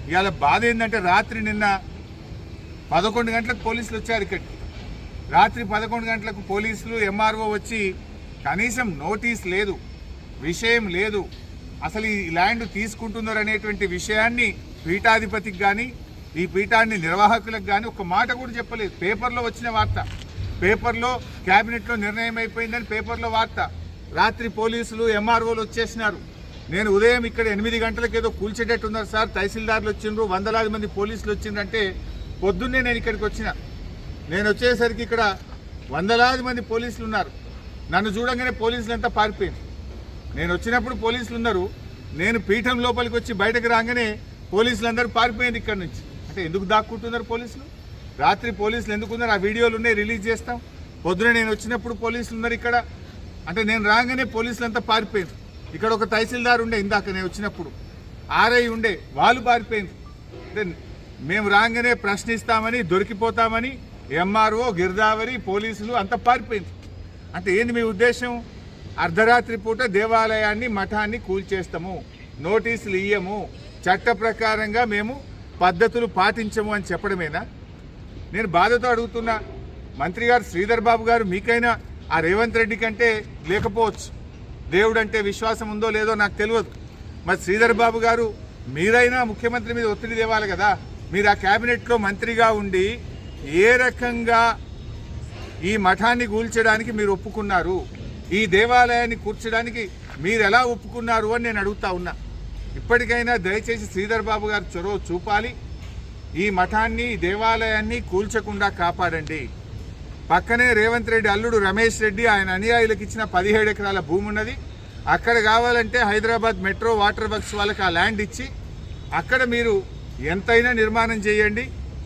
ఇవాళ బాధ ఏంటంటే రాత్రి నిన్న 11 గంటలకు పోలీసులు వచ్చారు ఇక్కడికి. రాత్రి 11 గంటలకు పోలీసులు ఎంఆర్ఓ వచ్చి కనీసం నోటీస్ లేదు, విషయం లేదు, అసలు ఈ ల్యాండ్ తీసుకుంటున్నారు అనేటువంటి విషయాన్ని పీఠాధిపతికి కానీ ఈ పీఠాన్ని నిర్వాహకులకు కానీ ఒక మాట కూడా చెప్పలేదు. పేపర్లో వచ్చిన వార్త, పేపర్లో క్యాబినెట్లో నిర్ణయం అయిపోయిందని పేపర్లో వార్త. రాత్రి పోలీసులు ఎంఆర్ఓలు వచ్చేసినారు. నేను ఉదయం ఇక్కడ 8 గంటలకు ఏదో కూల్చేటట్టున్నారు సార్, తహసీల్దార్లు వచ్చిండ్రు, వందలాది మంది పోలీసులు వచ్చిండ్రంటే పొద్దున్నే నేను ఇక్కడికి వచ్చిన. నేను వచ్చేసరికి ఇక్కడ వందలాది మంది పోలీసులు ఉన్నారు. నన్ను చూడంగానే పోలీసులు అంతా పారిపోయింది. నేను వచ్చినప్పుడు పోలీసులు ఉన్నారు, నేను పీఠం లోపలికి వచ్చి బయటకు రాగానే పోలీసులు అందరూ పారిపోయింది ఇక్కడ నుంచి. అంటే ఎందుకు దాక్కుంటున్నారు పోలీసులు? రాత్రి పోలీసులు ఎందుకు ఉన్నారు? ఆ వీడియోలు ఉన్నాయి, రిలీజ్ చేస్తాం. పొద్దున నేను వచ్చినప్పుడు పోలీసులు ఉన్నారు ఇక్కడ. అంటే నేను రాగానే పోలీసులు అంతా పారిపోయింది. ఇక్కడ ఒక తహసీల్దార్ ఉండే, ఇందాక నేను వచ్చినప్పుడు ఆర్ఐ ఉండే, వాళ్ళు పారిపోయింది. అంటే మేము రాగానే ప్రశ్నిస్తామని, దొరికిపోతామని ఎంఆర్ఓ, గిర్దావరి, పోలీసులు అంతా పారిపోయింది. అంటే ఏంది మీ ఉద్దేశం? అర్ధరాత్రి పూట దేవాలయాన్ని, మఠాన్ని కూల్చేస్తాము, నోటీసులు ఇయ్యము, చట్ట ప్రకారంగా మేము పద్ధతులు పాటించము అని చెప్పడమేనా? నేను బాధతో అడుగుతున్నా, మంత్రి గారు శ్రీధర్ బాబు గారు, మీకైనా ఆ రేవంత్ రెడ్డి కంటే లేకపోవచ్చు, దేవుడు అంటే విశ్వాసం ఉందో లేదో నాకు తెలియదు. మరి శ్రీధర్ బాబు గారు మీరైనా ముఖ్యమంత్రి మీద ఒత్తిడి తేవాలి కదా. మీరు ఆ క్యాబినెట్లో మంత్రిగా ఉండి ఏ రకంగా ఈ మఠాన్ని కూల్చడానికి మీరు ఒప్పుకున్నారు, ఈ దేవాలయాన్ని కూర్చడానికి మీరు ఎలా ఒప్పుకున్నారు అని నేను అడుగుతా ఉన్నా. ఇప్పటికైనా దయచేసి శ్రీధర్ బాబు గారు చొరవ చూపాలి, ఈ మఠాన్ని, దేవాలయాన్ని కూల్చకుండా కాపాడండి. పక్కనే రేవంత్ రెడ్డి అల్లుడు రమేష్ రెడ్డి, ఆయన అనుయాయులకు ఇచ్చిన 17 ఎకరాల భూమి ఉన్నది. అక్కడ కావాలంటే హైదరాబాద్ మెట్రో వాటర్ వర్క్స్ వాళ్ళకి ఆ ల్యాండ్ ఇచ్చి అక్కడ మీరు ఎంతైనా నిర్మాణం చేయండి,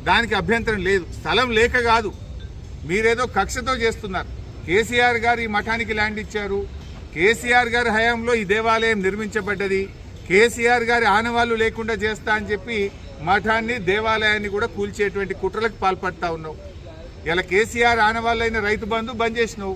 దానికి అభ్యంతరం లేదు. స్థలం లేక కాదు, మీరేదో కక్షతో చేస్తున్నారు. కేసీఆర్ గారు ఈ మఠానికి ల్యాండ్ ఇచ్చారు, కేసీఆర్ గారి హయాంలో ఈ దేవాలయం నిర్మించబడ్డది, కేసీఆర్ గారి ఆనవాళ్లు లేకుండా చేస్తా అని చెప్పి మఠాన్ని, దేవాలయాన్ని కూడా కూల్చేటువంటి కుట్రలకు పాల్పడతా ఉన్నావు. ఇలా కేసీఆర్ ఆనవాళ్ళైన రైతు బంధు బంద్ చేసినావు.